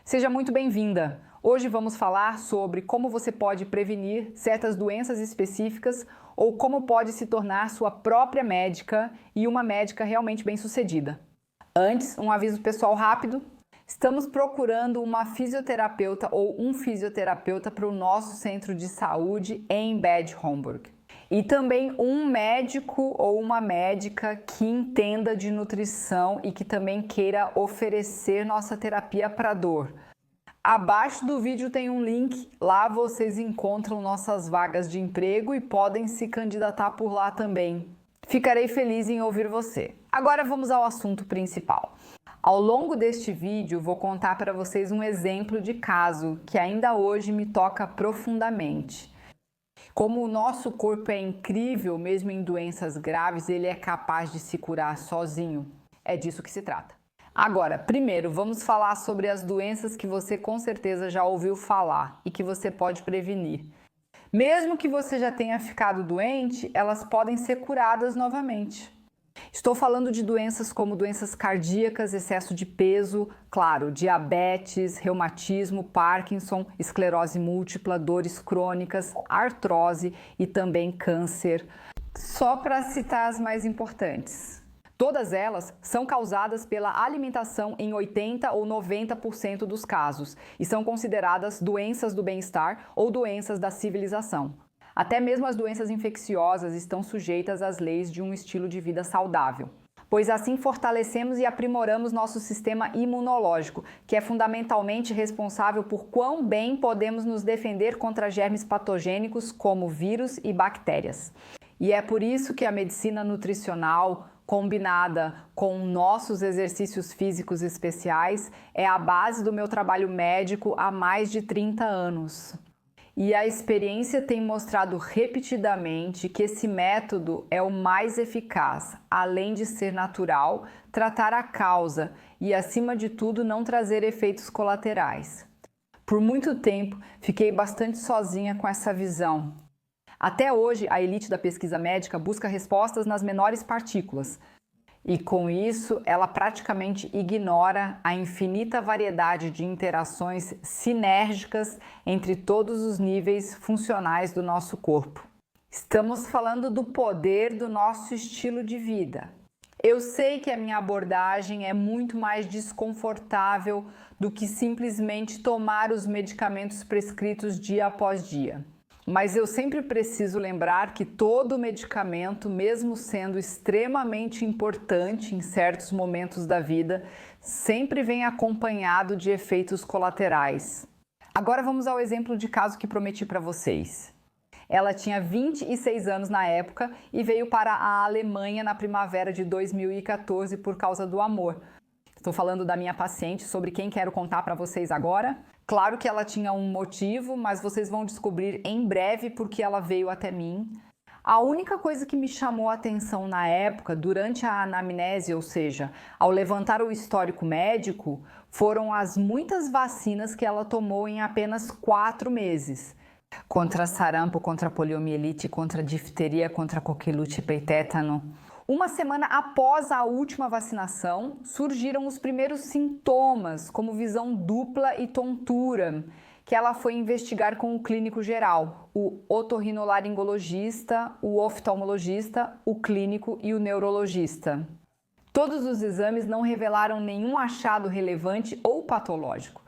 Seja muito bem-vinda! Hoje vamos falar sobre como você pode prevenir certas doenças específicas ou como pode se tornar sua própria médica e uma médica realmente bem-sucedida. Antes, um aviso pessoal rápido. Estamos procurando uma fisioterapeuta ou um fisioterapeuta para o nosso centro de saúde em Bad Homburg. E também um médico ou uma médica que entenda de nutrição e que também queira oferecer nossa terapia para dor. Abaixo do vídeo tem um link, lá vocês encontram nossas vagas de emprego e podem se candidatar por lá também. Ficarei feliz em ouvir você. Agora vamos ao assunto principal. Ao longo deste vídeo vou contar para vocês um exemplo de caso que ainda hoje me toca profundamente. Como o nosso corpo é incrível, mesmo em doenças graves, ele é capaz de se curar sozinho. É disso que se trata. Agora, primeiro, vamos falar sobre as doenças que você com certeza já ouviu falar e que você pode prevenir. Mesmo que você já tenha ficado doente, elas podem ser curadas novamente. Estou falando de doenças como doenças cardíacas, excesso de peso, claro, diabetes, reumatismo, Parkinson, esclerose múltipla, dores crônicas, artrose e também câncer. Só para citar as mais importantes. Todas elas são causadas pela alimentação em 80 ou 90% dos casos e são consideradas doenças do bem-estar ou doenças da civilização. Até mesmo as doenças infecciosas estão sujeitas às leis de um estilo de vida saudável, pois assim fortalecemos e aprimoramos nosso sistema imunológico, que é fundamentalmente responsável por quão bem podemos nos defender contra germes patogênicos como vírus e bactérias. E é por isso que a medicina nutricional, combinada com nossos exercícios físicos especiais, é a base do meu trabalho médico há mais de 30 anos. E a experiência tem mostrado repetidamente que esse método é o mais eficaz, além de ser natural, tratar a causa e, acima de tudo, não trazer efeitos colaterais. Por muito tempo, fiquei bastante sozinha com essa visão. Até hoje, a elite da pesquisa médica busca respostas nas menores partículas. E com isso, ela praticamente ignora a infinita variedade de interações sinérgicas entre todos os níveis funcionais do nosso corpo. Estamos falando do poder do nosso estilo de vida. Eu sei que a minha abordagem é muito mais desconfortável do que simplesmente tomar os medicamentos prescritos dia após dia. Mas eu sempre preciso lembrar que todo medicamento, mesmo sendo extremamente importante em certos momentos da vida, sempre vem acompanhado de efeitos colaterais. Agora vamos ao exemplo de caso que prometi para vocês. Ela tinha 26 anos na época e veio para a Alemanha na primavera de 2014 por causa do amor. Estou falando da minha paciente, sobre quem quero contar para vocês agora. Claro que ela tinha um motivo, mas vocês vão descobrir em breve porque ela veio até mim. A única coisa que me chamou a atenção na época, durante a anamnese, ou seja, ao levantar o histórico médico, foram as muitas vacinas que ela tomou em apenas 4 meses. Contra sarampo, contra poliomielite, contra difteria, contra coqueluche e tétano. Uma semana após a última vacinação, surgiram os primeiros sintomas, como visão dupla e tontura, que ela foi investigar com o clínico geral, o otorrinolaringologista, o oftalmologista, o clínico e o neurologista. Todos os exames não revelaram nenhum achado relevante ou patológico.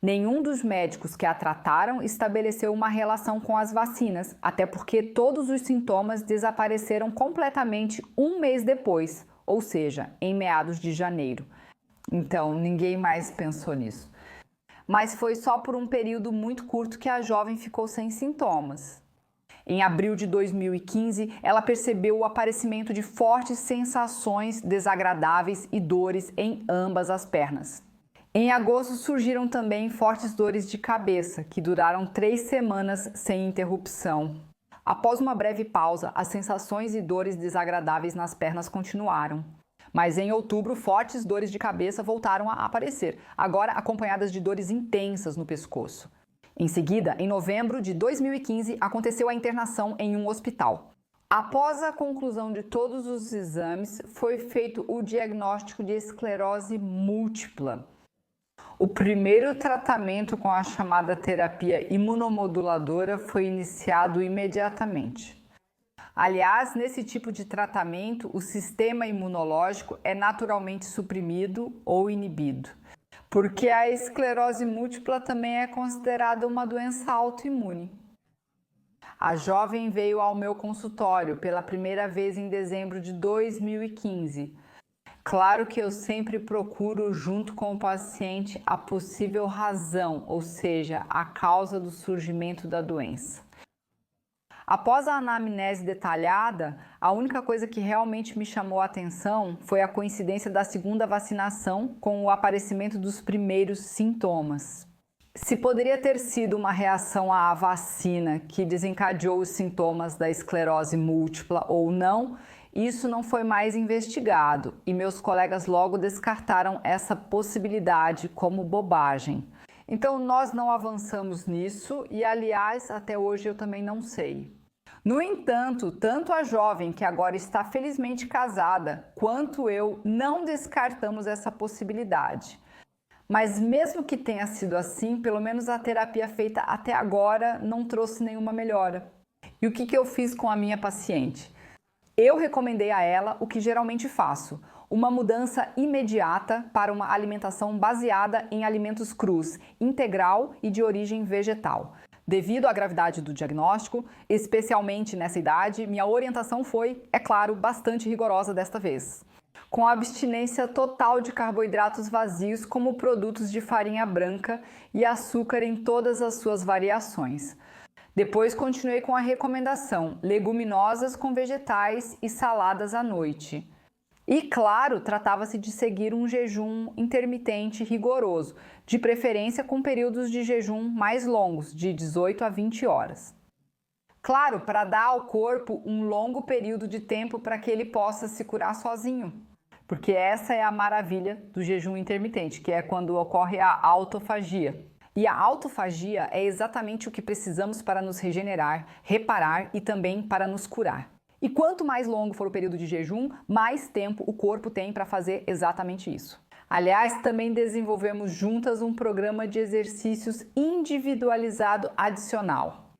Nenhum dos médicos que a trataram estabeleceu uma relação com as vacinas, até porque todos os sintomas desapareceram completamente um mês depois, ou seja, em meados de janeiro. Então, ninguém mais pensou nisso. Mas foi só por um período muito curto que a jovem ficou sem sintomas. Em abril de 2015, ela percebeu o aparecimento de fortes sensações desagradáveis e dores em ambas as pernas. Em agosto surgiram também fortes dores de cabeça, que duraram 3 semanas sem interrupção. Após uma breve pausa, as sensações e dores desagradáveis nas pernas continuaram. Mas em outubro, fortes dores de cabeça voltaram a aparecer, agora acompanhadas de dores intensas no pescoço. Em seguida, em novembro de 2015, aconteceu a internação em um hospital. Após a conclusão de todos os exames, foi feito o diagnóstico de esclerose múltipla. O primeiro tratamento com a chamada terapia imunomoduladora foi iniciado imediatamente. Aliás, nesse tipo de tratamento, o sistema imunológico é naturalmente suprimido ou inibido, porque a esclerose múltipla também é considerada uma doença autoimune. A jovem veio ao meu consultório pela primeira vez em dezembro de 2015. Claro que eu sempre procuro, junto com o paciente, a possível razão, ou seja, a causa do surgimento da doença. Após a anamnese detalhada, a única coisa que realmente me chamou a atenção foi a coincidência da segunda vacinação com o aparecimento dos primeiros sintomas. Se poderia ter sido uma reação à vacina que desencadeou os sintomas da esclerose múltipla ou não, isso não foi mais investigado e meus colegas logo descartaram essa possibilidade como bobagem. Então nós não avançamos nisso e, aliás, até hoje eu também não sei. No entanto, tanto a jovem, que agora está felizmente casada, quanto eu não descartamos essa possibilidade. Mas mesmo que tenha sido assim, pelo menos a terapia feita até agora não trouxe nenhuma melhora. E o que eu fiz com a minha paciente? Eu recomendei a ela o que geralmente faço, uma mudança imediata para uma alimentação baseada em alimentos crus, integral e de origem vegetal. Devido à gravidade do diagnóstico, especialmente nessa idade, minha orientação foi, é claro, bastante rigorosa desta vez. Com abstinência total de carboidratos vazios como produtos de farinha branca e açúcar em todas as suas variações. Depois continuei com a recomendação: leguminosas com vegetais e saladas à noite. E, claro, tratava-se de seguir um jejum intermitente rigoroso, de preferência com períodos de jejum mais longos, de 18 a 20 horas. Claro, para dar ao corpo um longo período de tempo para que ele possa se curar sozinho. Porque essa é a maravilha do jejum intermitente, que é quando ocorre a autofagia. E a autofagia é exatamente o que precisamos para nos regenerar, reparar e também para nos curar. E quanto mais longo for o período de jejum, mais tempo o corpo tem para fazer exatamente isso. Aliás, também desenvolvemos juntas um programa de exercícios individualizado adicional.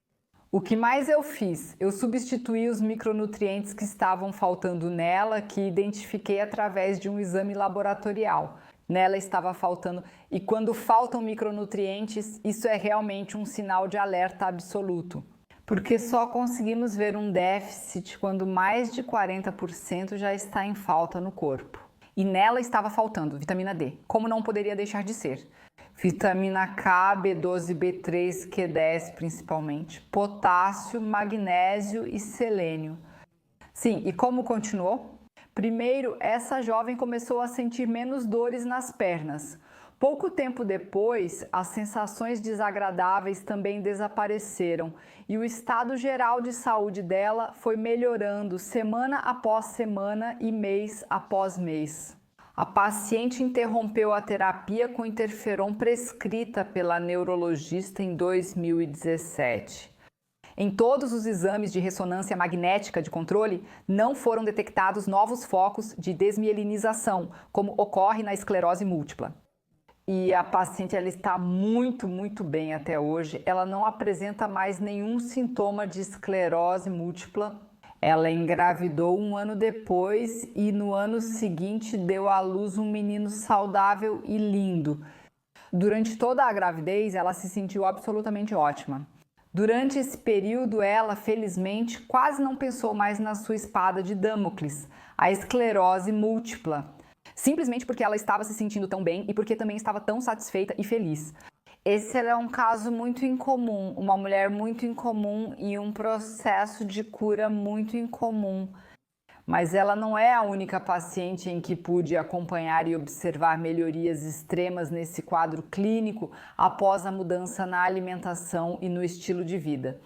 O que mais eu fiz? Eu substituí os micronutrientes que estavam faltando nela, que identifiquei através de um exame laboratorial. Nela estava faltando, e quando faltam micronutrientes, isso é realmente um sinal de alerta absoluto. Porque só conseguimos ver um déficit quando mais de 40% já está em falta no corpo. E nela estava faltando vitamina D, como não poderia deixar de ser. Vitamina K, B12, B3, Q10 principalmente, potássio, magnésio e selênio. Sim, e como continuou? Primeiro, essa jovem começou a sentir menos dores nas pernas. Pouco tempo depois, as sensações desagradáveis também desapareceram e o estado geral de saúde dela foi melhorando semana após semana e mês após mês. A paciente interrompeu a terapia com interferon prescrita pela neurologista em 2017. Em todos os exames de ressonância magnética de controle, não foram detectados novos focos de desmielinização, como ocorre na esclerose múltipla. E a paciente ela está muito bem até hoje. Ela não apresenta mais nenhum sintoma de esclerose múltipla. Ela engravidou um ano depois e no ano seguinte deu à luz um menino saudável e lindo. Durante toda a gravidez, ela se sentiu absolutamente ótima. Durante esse período, ela, felizmente, quase não pensou mais na sua espada de Damocles, a esclerose múltipla. Simplesmente porque ela estava se sentindo tão bem e porque também estava tão satisfeita e feliz. Esse é um caso muito incomum, uma mulher muito incomum e um processo de cura muito incomum. Mas ela não é a única paciente em que pude acompanhar e observar melhorias extremas nesse quadro clínico após a mudança na alimentação e no estilo de vida.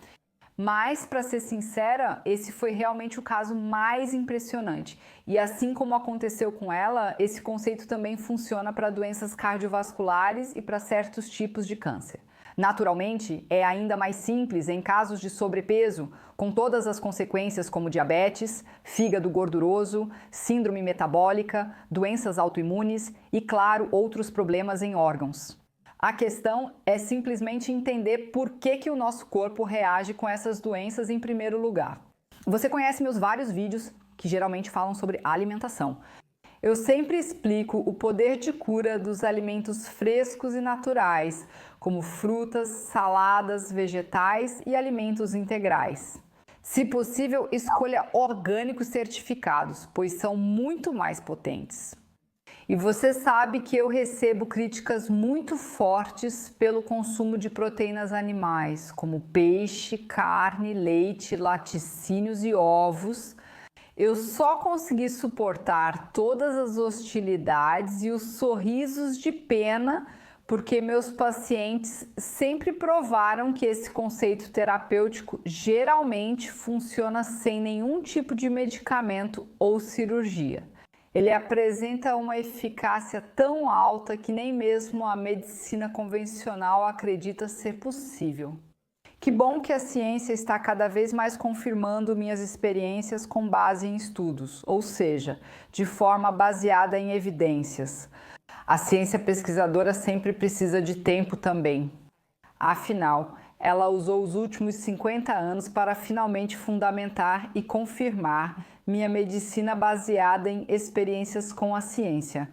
Mas, para ser sincera, esse foi realmente o caso mais impressionante. E assim como aconteceu com ela, esse conceito também funciona para doenças cardiovasculares e para certos tipos de câncer. Naturalmente, é ainda mais simples em casos de sobrepeso, com todas as consequências como diabetes, fígado gorduroso, síndrome metabólica, doenças autoimunes e, claro, outros problemas em órgãos. A questão é simplesmente entender por que o nosso corpo reage com essas doenças em primeiro lugar. Você conhece meus vários vídeos que geralmente falam sobre alimentação. Eu sempre explico o poder de cura dos alimentos frescos e naturais, como frutas, saladas, vegetais e alimentos integrais. Se possível, escolha orgânicos certificados, pois são muito mais potentes. E você sabe que eu recebo críticas muito fortes pelo consumo de proteínas animais, como peixe, carne, leite, laticínios e ovos. Eu só consegui suportar todas as hostilidades e os sorrisos de pena porque meus pacientes sempre provaram que esse conceito terapêutico geralmente funciona sem nenhum tipo de medicamento ou cirurgia. Ele apresenta uma eficácia tão alta que nem mesmo a medicina convencional acredita ser possível. Que bom que a ciência está cada vez mais confirmando minhas experiências com base em estudos, ou seja, de forma baseada em evidências. A ciência pesquisadora sempre precisa de tempo também. Afinal, ela usou os últimos 50 anos para finalmente fundamentar e confirmar minha medicina baseada em experiências com a ciência.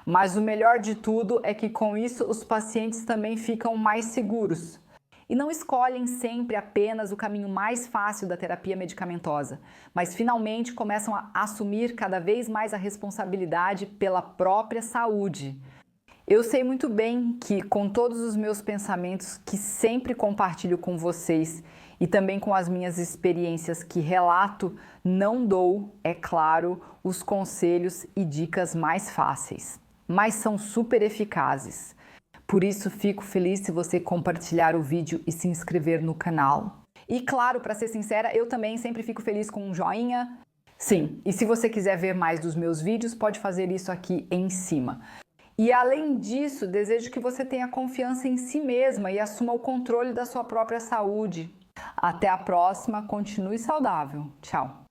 Mas o melhor de tudo é que com isso os pacientes também ficam mais seguros e não escolhem sempre apenas o caminho mais fácil da terapia medicamentosa, mas finalmente começam a assumir cada vez mais a responsabilidade pela própria saúde. Eu sei muito bem que, com todos os meus pensamentos que sempre compartilho com vocês e também com as minhas experiências que relato, não dou, é claro, os conselhos e dicas mais fáceis, mas são super eficazes. Por isso, fico feliz se você compartilhar o vídeo e se inscrever no canal. E claro, para ser sincera, eu também sempre fico feliz com um joinha. Sim, e se você quiser ver mais dos meus vídeos, pode fazer isso aqui em cima. E além disso, desejo que você tenha confiança em si mesma e assuma o controle da sua própria saúde. Até a próxima, continue saudável. Tchau!